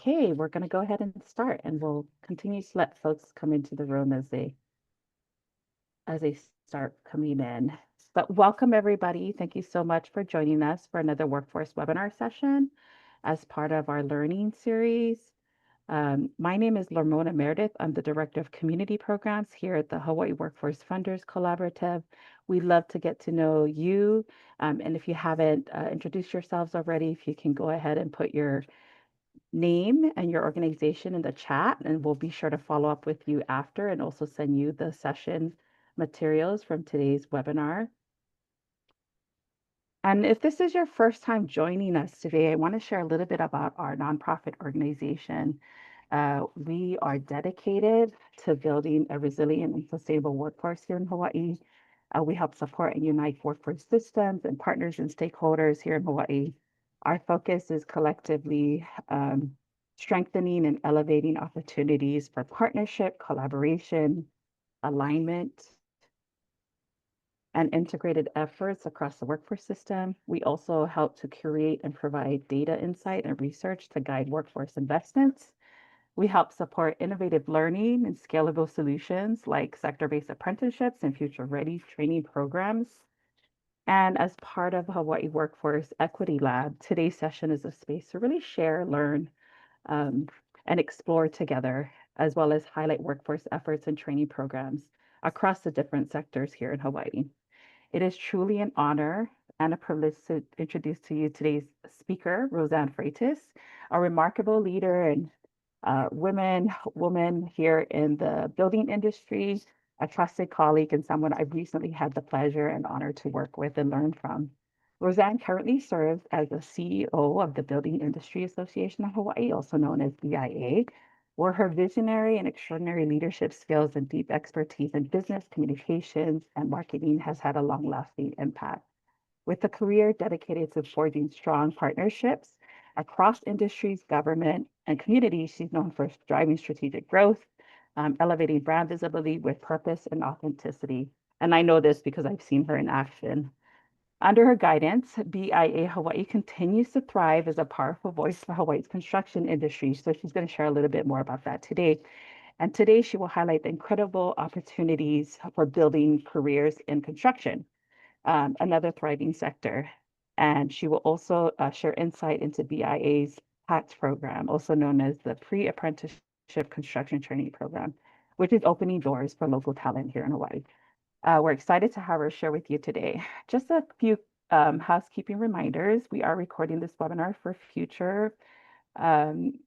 Okay, we're going to go ahead and start, and we'll continue to let folks come into the room as they start coming in. But welcome everybody. Thank you so much for joining us for another workforce webinar session as part of our learning series. My name is Lamona Meredith. I'm the Director of Community Programs here at the Hawaii Workforce Funders Collaborative. We love to get to know you. And if you haven't introduced yourselves already, if you can go ahead and put your name and your organization in the chat, and we'll be sure to follow up with you after and also send you the session materials from today's webinar. And if this is your first time joining us today, I want to share a little bit about our nonprofit organization. We are dedicated to building a resilient and sustainable workforce here in Hawaii. We help support and unite workforce systems and partners and stakeholders here in Hawaii. Our focus is collectively strengthening and elevating opportunities for partnership, collaboration, alignment, and integrated efforts across the workforce system. We also help to curate and provide data insight and research to guide workforce investments. We help support innovative learning and scalable solutions like sector-based apprenticeships and future-ready training programs. And as part of Hawaii Workforce Equity Lab, today's session is a space to really share, learn, and explore together, as well as highlight workforce efforts and training programs across the different sectors here in Hawaii. It is truly an honor and a privilege to introduce to you today's speaker, Roseann Freitas, a remarkable leader and woman here in the building industry, a trusted colleague, and someone I've recently had the pleasure and honor to work with and learn from. Roseann currently serves as the CEO of the Building Industry Association of Hawaii, also known as BIA, where her visionary and extraordinary leadership skills and deep expertise in business communications and marketing has had a long-lasting impact. With a career dedicated to forging strong partnerships across industries, government, and communities, she's known for driving strategic growth, elevating brand visibility with purpose and authenticity. And I know this because I've seen her in action. Under her guidance, BIA Hawaii continues to thrive as a powerful voice for Hawaii's construction industry. So she's going to share a little bit more about that today. And today she will highlight the incredible opportunities for building careers in construction, another thriving sector. And she will also share insight into BIA's PACT program, also known as the Pre-Apprenticeship Construction Training Program, which is opening doors for local talent here in Hawaii. We're excited to have her share with you today. Just a few housekeeping reminders. We are recording this webinar for future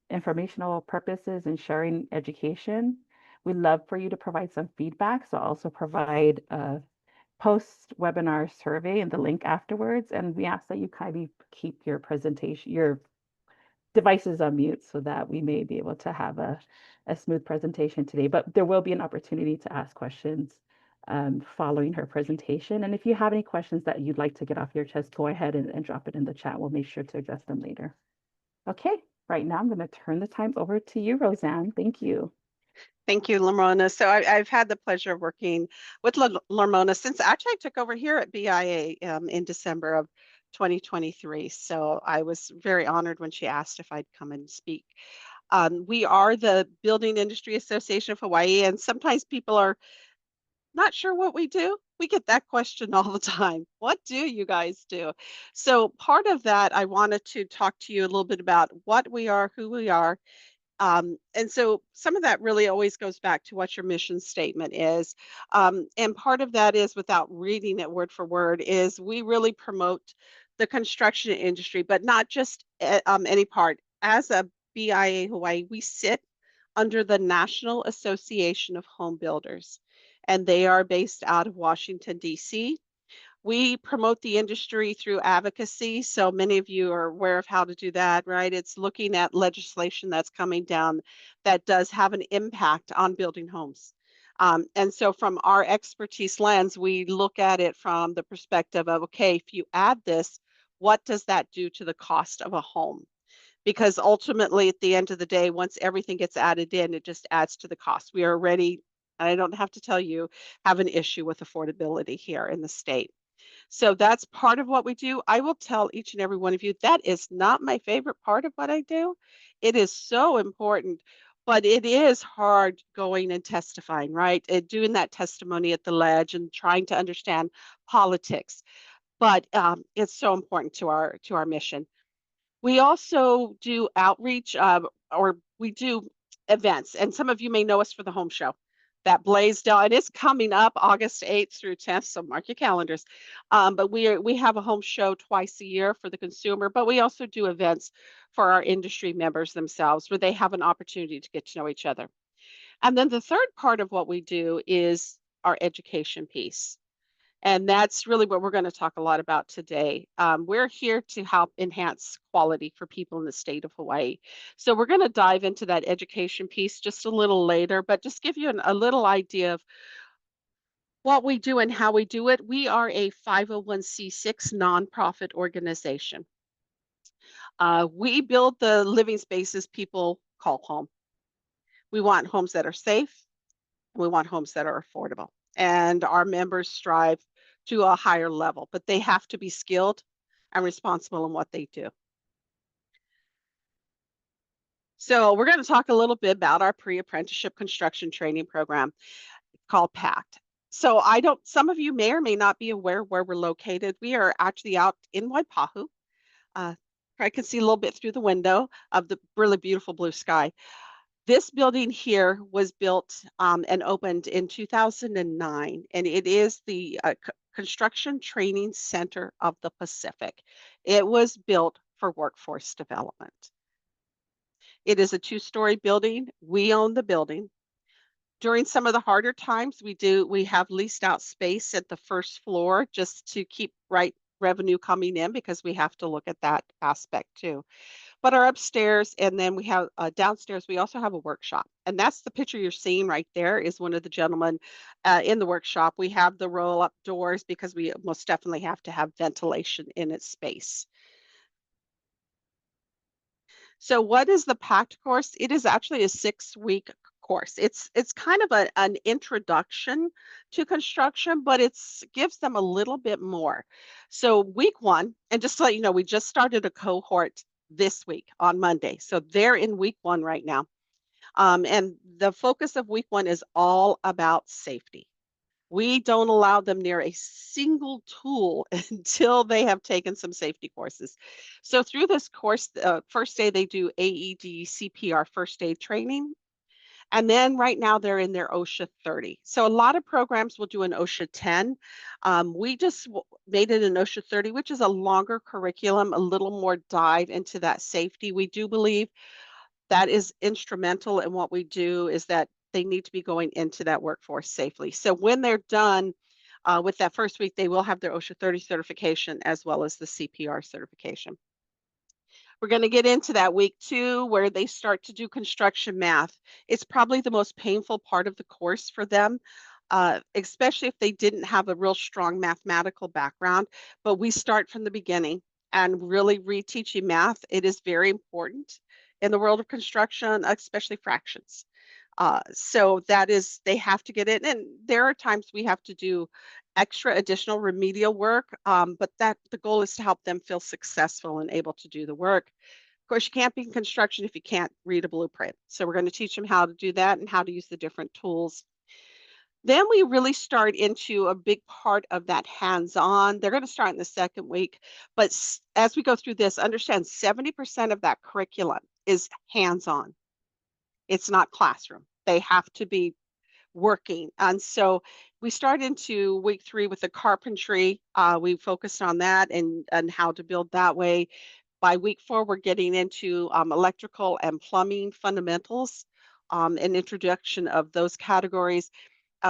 informational purposes and sharing education. We'd love for you to provide some feedback. So I'll also provide a post-webinar survey and the link afterwards. And we ask that you kindly keep your presentation, your devices on mute so that we may be able to have a smooth presentation today. But there will be an opportunity to ask questions following her presentation. And if you have any questions that you'd like to get off your chest, go ahead and drop it in the chat. We'll make sure to address them later. Okay, right now I'm going to turn the time over to you, Roseann. Thank you. Thank you, Lamona. So I've had the pleasure of working with Lamona since actually I took over here at BIA in December of 2023. So I was very honored when she asked if I'd come and speak. We are the Building Industry Association of Hawaii, and sometimes people are not sure what we do. We get that question all the time. What do you guys do? So part of that, I wanted to talk to you a little bit about what we are, who we are. And so some of that really always goes back to what your mission statement is. And part of that is, without reading it word for word, is we really promote the construction industry, but not just any part. As a BIA Hawaii, we sit under the National Association of Home Builders, and they are based out of Washington, D.C. We promote the industry through advocacy. So many of you are aware of how to do that, right? It's looking at legislation that's coming down that does have an impact on building homes. And so from our expertise lens, we look at it from the perspective of, okay, if you add this, what does that do to the cost of a home? Because ultimately, at the end of the day, once everything gets added in, it just adds to the cost. We are already, and I don't have to tell you, have an issue with affordability here in the state. So that's part of what we do. I will tell each and every one of you that is not my favorite part of what I do. It is so important, but it is hard going and testifying, right? And doing that testimony at the ledge and trying to understand politics. But it's so important to our mission. We also do outreach, or we do events, and some of you may know us for the home show that Blaisdell. It is coming up August 8th through 10th, so mark your calendars. But we have a home show twice a year for the consumer, but we also do events for our industry members themselves, where they have an opportunity to get to know each other. And then the third part of what we do is our education piece. And that's really what we're going to talk a lot about today. We're here to help enhance quality for people in the state of Hawaii. So we're going to dive into that education piece just a little later, but just give you a little idea of what we do and how we do it. We are a 501c6 nonprofit organization. We build the living spaces people call home. We want homes that are safe. We want homes that are affordable. And our members strive to a higher level, but they have to be skilled and responsible in what they do. So we're going to talk a little bit about our pre-apprenticeship construction training program called PACT. So some of you may or may not be aware where we're located. We are actually out in Waipahu. I can see a little bit through the window of the really beautiful blue sky. This building here was built and opened in 2009, and it is the Construction Training Center of the Pacific. It was built for workforce development. It is a two-story building. We own the building. During some of the harder times, we have leased out space at the first floor just to keep revenue coming in, because we have to look at that aspect too. But our upstairs, and then we have downstairs, we also have a workshop. And that's the picture you're seeing right there is one of the gentlemen in the workshop. We have the roll up doors because we most definitely have to have ventilation in its space. So what is the PACT course? It is actually a 6-week course. It's kind of an introduction to construction, but it gives them a little bit more. So week 1, and just to let you know, we just started a cohort this week on Monday. So they're in week 1 right now. And the focus of week 1 is all about safety. We don't allow them near a single tool until they have taken some safety courses. So through this course, first day they do AED CPR first aid training. And then right now they're in their OSHA 30. So a lot of programs will do an OSHA 10. We just made it an OSHA 30, which is a longer curriculum, a little more dive into that safety. We do believe that is instrumental in what we do, is that they need to be going into that workforce safely. So when they're done with that first week, they will have their OSHA 30 certification as well as the CPR certification. We're going to get into that week 2 where they start to do construction math. It's probably the most painful part of the course for them, especially if they didn't have a real strong mathematical background. But we start from the beginning and really reteaching math. It is very important in the world of construction, especially fractions. So they have to get in. And there are times we have to do extra additional remedial work, but the goal is to help them feel successful and able to do the work. Of course, you can't be in construction if you can't read a blueprint. So we're going to teach them how to do that and how to use the different tools. Then we really start into a big part of that hands-on. They're going to start in the second week, but as we go through this, understand 70% of that curriculum is hands-on. It's not classroom. They have to be working. And so we start into week 3 with the carpentry. We focused on that and how to build that way. By week 4, we're getting into electrical and plumbing fundamentals, an introduction of those categories.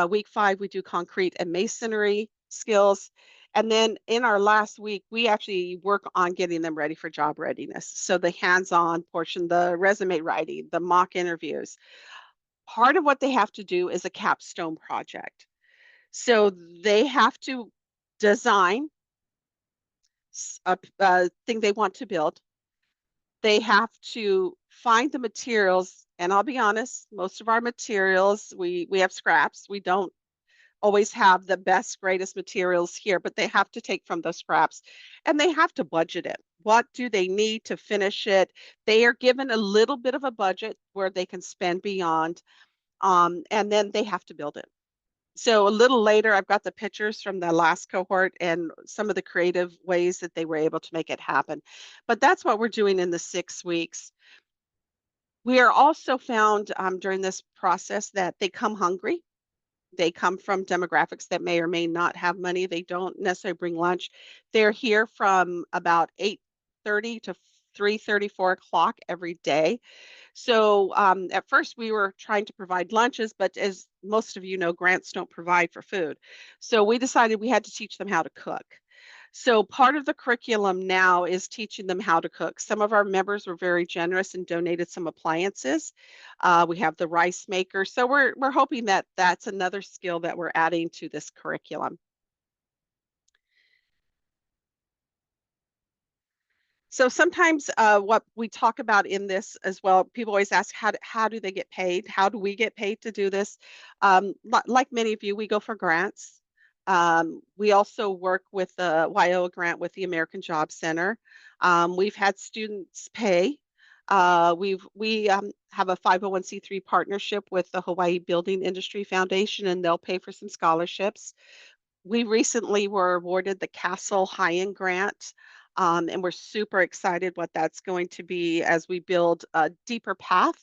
Week 5, we do concrete and masonry skills. And then in our last week, we actually work on getting them ready for job readiness. So the hands-on portion, the resume writing, the mock interviews. Part of what they have to do is a capstone project. So they have to design a thing they want to build. They have to find the materials. And I'll be honest, most of our materials, we have scraps. We don't always have the best, greatest materials here, but they have to take from those scraps and they have to budget it. What do they need to finish it? They are given a little bit of a budget where they can spend beyond, and then they have to build it. So a little later, I've got the pictures from the last cohort and some of the creative ways that they were able to make it happen. But that's what we're doing in the 6 weeks. We are also found during this process that they come hungry. They come from demographics that may or may not have money. They don't necessarily bring lunch. They're here from about 8:30 to 3:30, 4 o'clock every day. So at first we were trying to provide lunches, but as most of you know, grants don't provide for food. So we decided we had to teach them how to cook. So part of the curriculum now is teaching them how to cook. Some of our members were very generous and donated some appliances. We have the rice maker. So we're hoping that that's another skill that we're adding to this curriculum. So sometimes what we talk about in this as well, people always ask, how do they get paid? How do we get paid to do this? Like many of you, we go for grants. We also work with the WIOA grant with the American Job Center. We've had students pay. We have a 501c3 partnership with the Hawaii Building Industry Foundation, and they'll pay for some scholarships. We recently were awarded the Castle High-End Grant, and we're super excited what that's going to be as we build a deeper path.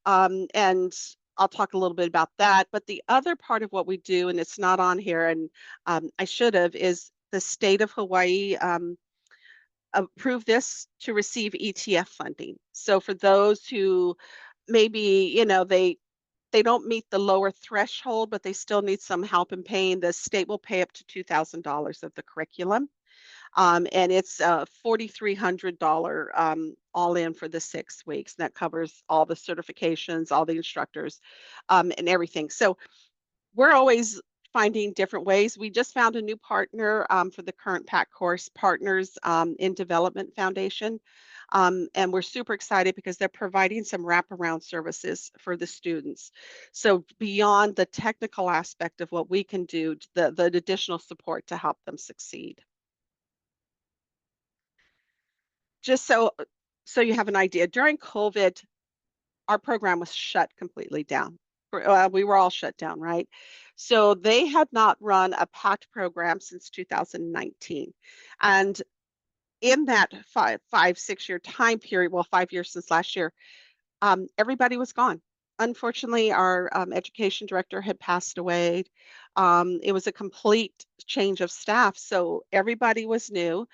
And I'll talk a little bit about that. But the other part of what we do, and it's not on here, and I should have, is the state of Hawaii approved this to receive ETF funding. So for those who maybe, they don't meet the lower threshold, but they still need some help in paying, the state will pay up to $2,000 of the curriculum. And it's $4,300 all in for the 6 weeks. And that covers all the certifications, all the instructors, and everything. So we're always finding different ways. We just found a new partner for the current PACT course, Partners in Development Foundation. And we're super excited because they're providing some wraparound services for the students. So beyond the technical aspect of what we can do, the additional support to help them succeed. Just so you have an idea, during COVID, our program was shut completely down. We were all shut down, right? So they had not run a PACT program since 2019. And in that 6 year time period, well, 5 years since last year, everybody was gone. Unfortunately, our education director had passed away. It was a complete change of staff. So everybody was new.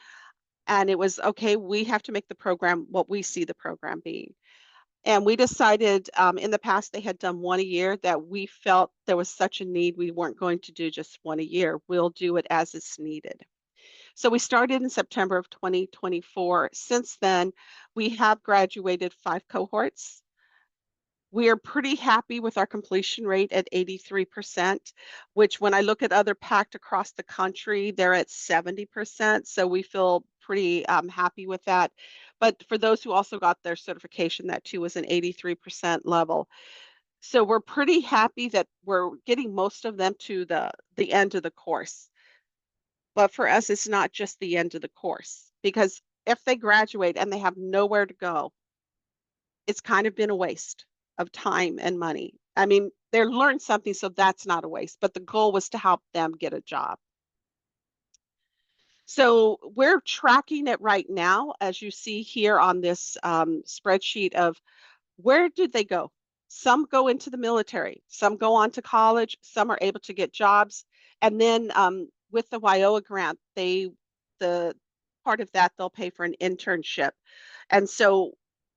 And it was, okay, we have to make the program what we see the program being. And we decided in the past they had done one a year, that we felt there was such a need, we weren't going to do just one a year. We'll do it as it's needed. So we started in September of 2024. Since then, we have graduated 5 cohorts. We are pretty happy with our completion rate at 83%, which when I look at other PACT across the country, they're at 70%. So we feel pretty happy with that. But for those who also got their certification, that too was an 83% level. So we're pretty happy that we're getting most of them to the end of the course. But for us, it's not just the end of the course, because if they graduate and they have nowhere to go, it's kind of been a waste of time and money. I mean, they learned something, so that's not a waste, but the goal was to help them get a job. So we're tracking it right now, as you see here on this spreadsheet of where did they go? Some go into the military, some go on to college, some are able to get jobs. And then with the WIOA grant, the part of that, they'll pay for an internship. And so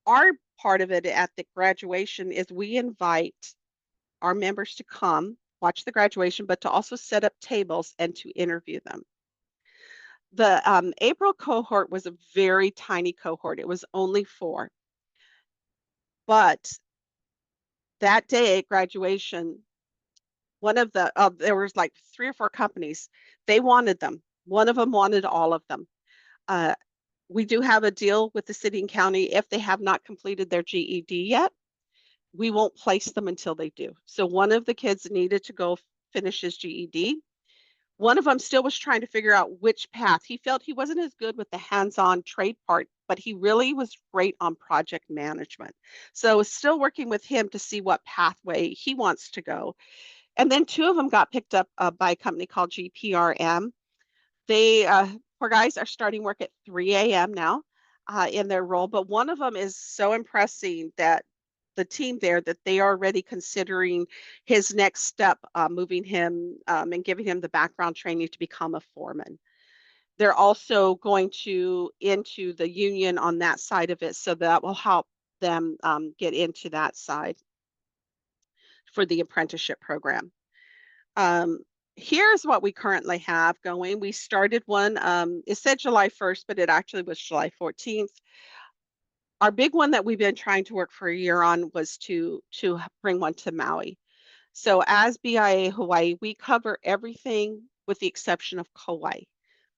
our part of it at the graduation is we invite our members to come watch the graduation, but to also set up tables and to interview them. The April cohort was a very tiny cohort. It was only 4. But that day at graduation, one of the, there was like 3 or 4 companies, they wanted them. One of them wanted all of them. We do have a deal with the city and county. If they have not completed their GED yet, we won't place them until they do. So one of the kids needed to go finish his GED. One of them still was trying to figure out which path. He felt he wasn't as good with the hands-on trade part, but he really was great on project management. So still working with him to see what pathway he wants to go. And then two of them got picked up by a company called GPRM. They, poor guys, are starting work at 3 a.m. now in their role, but one of them is so impressing that the team there that they are already considering his next step, moving him and giving him the background training to become a foreman. They're also going to into the union on that side of it, so that will help them get into that side for the apprenticeship program. Here's what we currently have going. We started one, it said July 1st, but it actually was July 14th. Our big one that we've been trying to work for a year on was to bring one to Maui. So as BIA Hawaii, we cover everything with the exception of Kauai.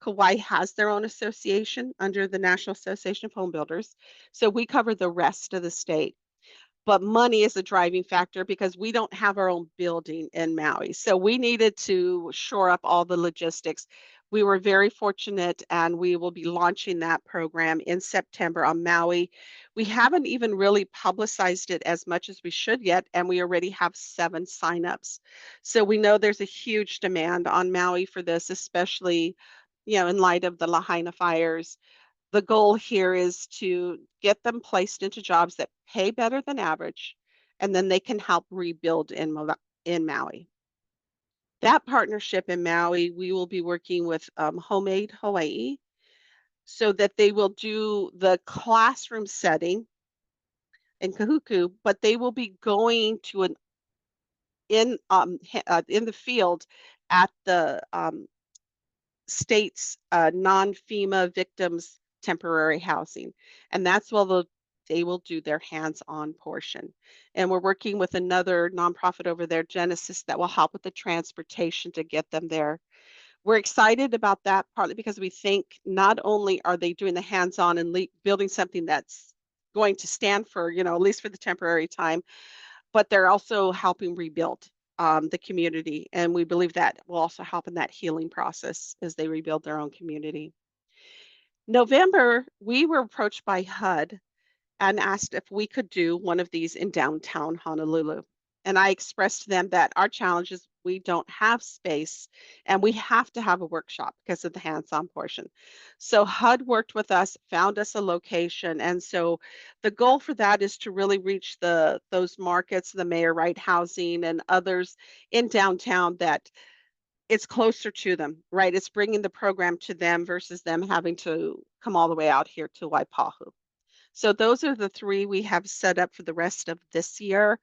Kauai has their own association under the National Association of Home Builders. So we cover the rest of the state. But money is a driving factor because we don't have our own building in Maui. So we needed to shore up all the logistics. We were very fortunate, and we will be launching that program in September on Maui. We haven't even really publicized it as much as we should yet, and we already have 7 signups. So we know there's a huge demand on Maui for this, especially, in light of the Lahaina fires. The goal here is to get them placed into jobs that pay better than average, and then they can help rebuild in Maui. That partnership in Maui, we will be working with Homemade Hawaiʻi, so that they will do the classroom setting in Kahuku, but they will be going to in the field at the state's non-FEMA victims temporary housing. And that's where they will do their hands-on portion. And we're working with another nonprofit over there, Genesis, that will help with the transportation to get them there. We're excited about that, partly because we think not only are they doing the hands-on and building something that's going to stand for, at least for the temporary time, but they're also helping rebuild the community. And we believe that will also help in that healing process as they rebuild their own community. November, we were approached by HUD and asked if we could do one of these in downtown Honolulu. And I expressed to them that our challenge is we don't have space and we have to have a workshop because of the hands-on portion. So HUD worked with us, found us a location. And so the goal for that is to really reach those markets, the Mayor Right Housing and others in downtown that it's closer to them, right? It's bringing the program to them versus them having to come all the way out here to Waipahu. So those are the 3 we have set up for the rest of this year.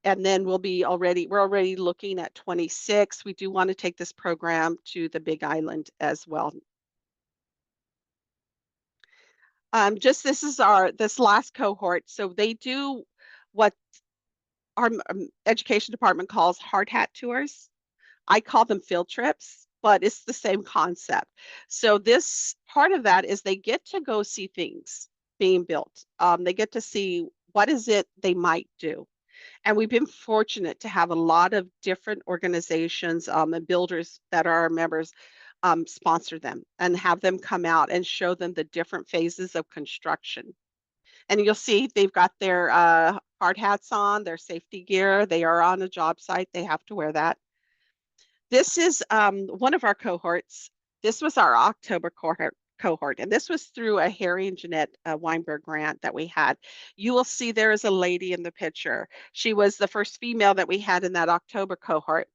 And then we're already looking at 26. We do want to take this program to the Big Island as well. This last cohort. So they do what our education department calls hard hat tours. I call them field trips, but it's the same concept. So this part of that is they get to go see things being built. They get to see what is it they might do. And we've been fortunate to have a lot of different organizations and builders that are our members sponsor them and have them come out and show them the different phases of construction. And you'll see they've got their hard hats on, their safety gear. They are on a job site. They have to wear that. This is one of our cohorts. This was our October cohort, and this was through a Harry and Jeanette Weinberg grant that we had. You will see there is a lady in the picture. She was the first female that we had in that October cohort.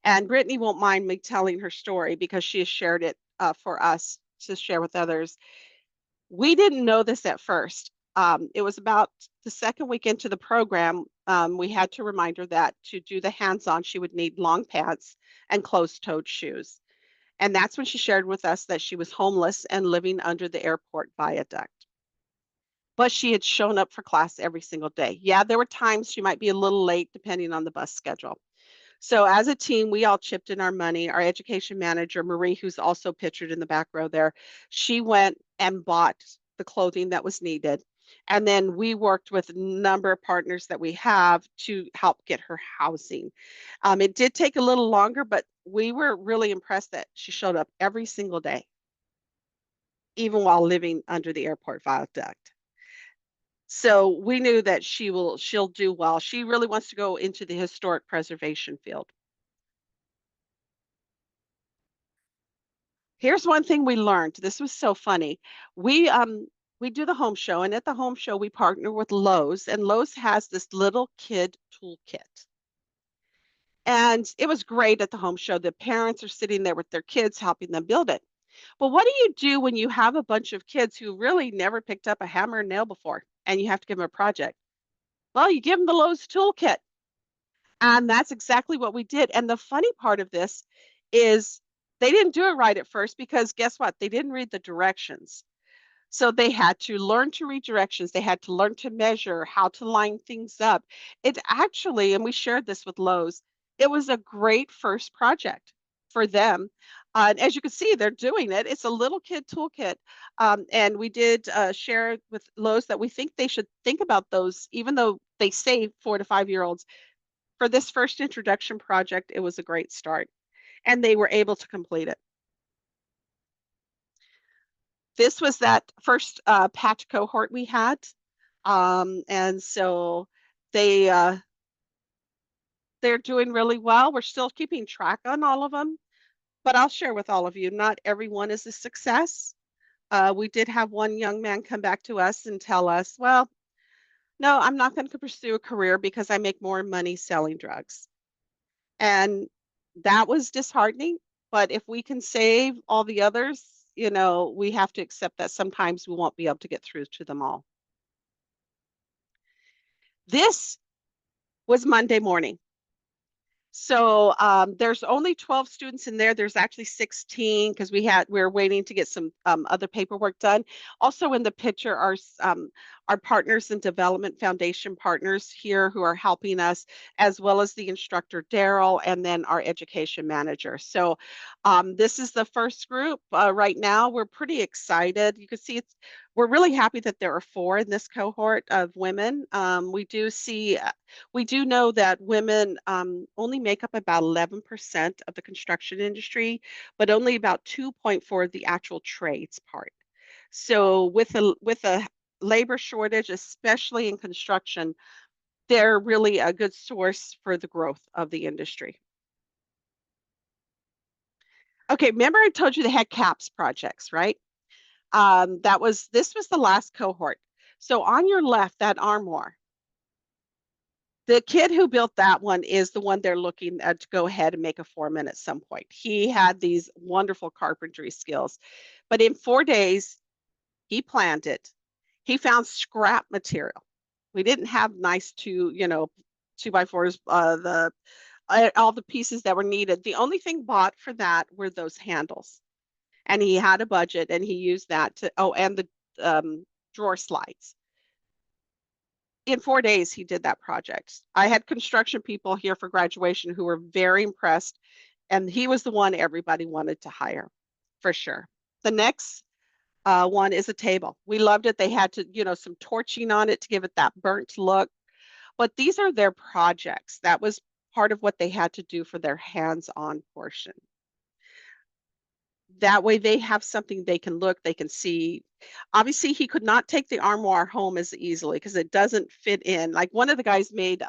And Brittany won't mind me telling her story because she has shared it for us to share with others. We didn't know this at first. It was about the second week into the program, we had to remind her that to do the hands-on, she would need long pants and closed-toed shoes. And that's when she shared with us that she was homeless and living under the airport viaduct. But she had shown up for class every single day. Yeah, there were times she might be a little late depending on the bus schedule. So as a team, we all chipped in our money. Our education manager, Marie, who's also pictured in the back row there, she went and bought the clothing that was needed. And then we worked with a number of partners that we have to help get her housing. It did take a little longer, but we were really impressed that she showed up every single day, even while living under the airport viaduct. So we knew that she'll do well. She really wants to go into the historic preservation field. Here's one thing we learned. This was so funny. We do the home show, and at the home show we partner with Lowe's, and Lowe's has this little kid toolkit. And it was great at the home show. The parents are sitting there with their kids helping them build it. But what do you do when you have a bunch of kids who really never picked up a hammer and nail before and you have to give them a project? Well, you give them the Lowe's toolkit. And that's exactly what we did. And the funny part of this is they didn't do it right at first because guess what? They didn't read the directions. So they had to learn to read directions. They had to learn to measure, how to line things up. It actually, and we shared this with Lowe's, it was a great first project for them. And as you can see, they're doing it. It's a little kid toolkit. And we did share with Lowe's that we think they should think about those, even though they say 4 to 5 year olds. For this first introduction project, it was a great start. And they were able to complete it. This was that first PACT cohort we had. And so they're doing really well. We're still keeping track on all of them, but I'll share with all of you, not everyone is a success. We did have one young man come back to us and tell us, well, no, I'm not going to pursue a career because I make more money selling drugs. And that was disheartening. But if we can save all the others, we have to accept that sometimes we won't be able to get through to them all. This was Monday morning. So there's only 12 students in there. There's actually 16 because we're waiting to get some other paperwork done. Also in the picture are our partners and development foundation partners here who are helping us, as well as the instructor Daryl, and then our education manager. So this is the first group. Right now, we're pretty excited. You can see we're really happy that there are 4 in this cohort of women. We do know that women only make up about 11% of the construction industry, but only about 2.4 of the actual trades part. So with a labor shortage, especially in construction, they're really a good source for the growth of the industry. Okay, remember I told you they had CAPS projects, right? This was the last cohort. So on your left, that armoire, the kid who built that one is the one they're looking at to go ahead and make a foreman at some point. He had these wonderful carpentry skills, but in 4 days, he planned it. He found scrap material. We didn't have nice 2x4s, all the pieces that were needed. The only thing bought for that were those handles. And he had a budget and he used that and the drawer slides. In 4 days, he did that project. I had construction people here for graduation who were very impressed, and he was the one everybody wanted to hire, for sure. The next one is a table. We loved it. They had to, some torching on it to give it that burnt look. But these are their projects. That was part of what they had to do for their hands-on portion. That way they have something they can look, they can see. Obviously, he could not take the armoire home as easily because it doesn't fit in. Like one of the guys made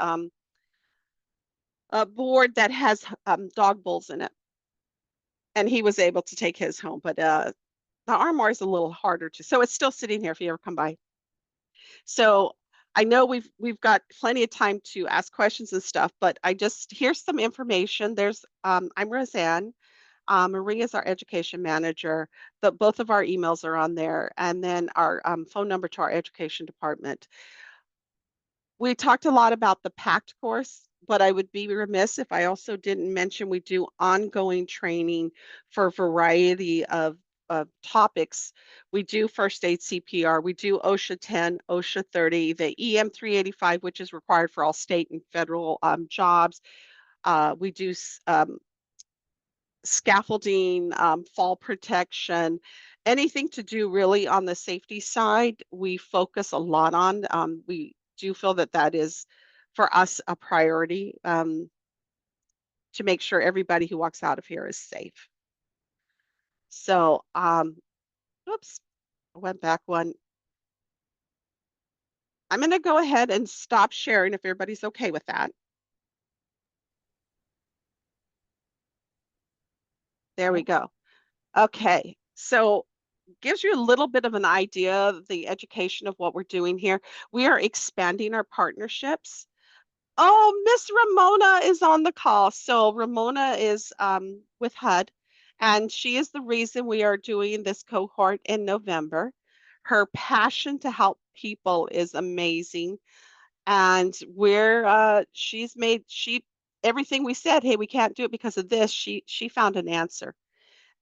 a board that has dog bowls in it, and he was able to take his home. But the armoire is a little harder to. So it's still sitting here if you ever come by. So I know we've got plenty of time to ask questions and stuff, but here's some information. I'm Roseann. Marie is our education manager. Both of our emails are on there, and then our phone number to our education department. We talked a lot about the PACT course, but I would be remiss if I also didn't mention we do ongoing training for a variety of topics. We do first aid CPR, we do OSHA 10, OSHA 30, the EM 385, which is required for all state and federal jobs. We do scaffolding, fall protection, anything to do really on the safety side, we focus a lot on. We do feel that that is for us a priority, to make sure everybody who walks out of here is safe. So, oops, I went back one. I'm going to go ahead and stop sharing if everybody's okay with that. There we go. Okay, so gives you a little bit of an idea of the education of what we're doing here. We are expanding our partnerships. Oh, Miss Ramona is on the call. So Ramona is with HUD, and she is the reason we are doing this cohort in November. Her passion to help people is amazing, and she's made she everything we said, hey, we can't do it because of this. She found an answer,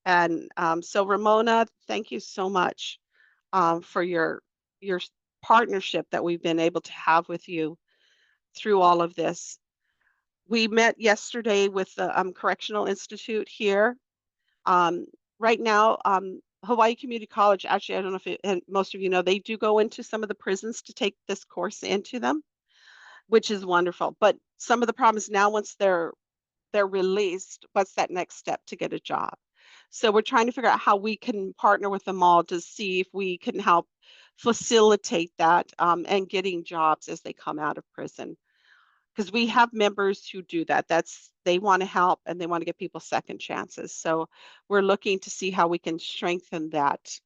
and so Ramona, thank you so much for your partnership that we've been able to have with you through all of this. We met yesterday with the Correctional Institute here. Um, right now, Hawaii Community College, actually, I don't know if and most of you know, they do go into some of the prisons to take this course into them, which is wonderful. But some of the problems now, once they're released, what's that next step to get a job? So we're trying to figure out how we can partner with them all to see if we can help facilitate that, and getting jobs as they come out of prison. Because we have members who do that. They want to help and they want to give people second chances. So we're looking to see how we can strengthen that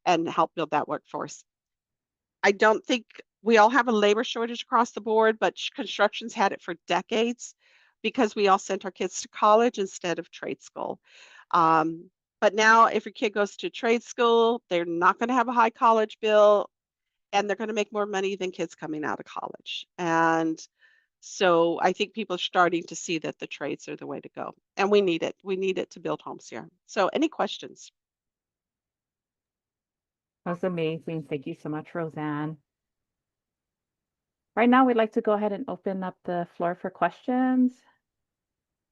and help build that workforce. I don't think we all have a labor shortage across the board, but construction's had it for decades because we all sent our kids to college instead of trade school. But now, if your kid goes to trade school, they're not going to have a high college bill and they're going to make more money than kids coming out of college. And so I think people are starting to see that the trades are the way to go. And we need it. We need it to build homes here. So, any questions? That's amazing. Thank you so much, Roseann. Right now, we'd like to go ahead and open up the floor for questions.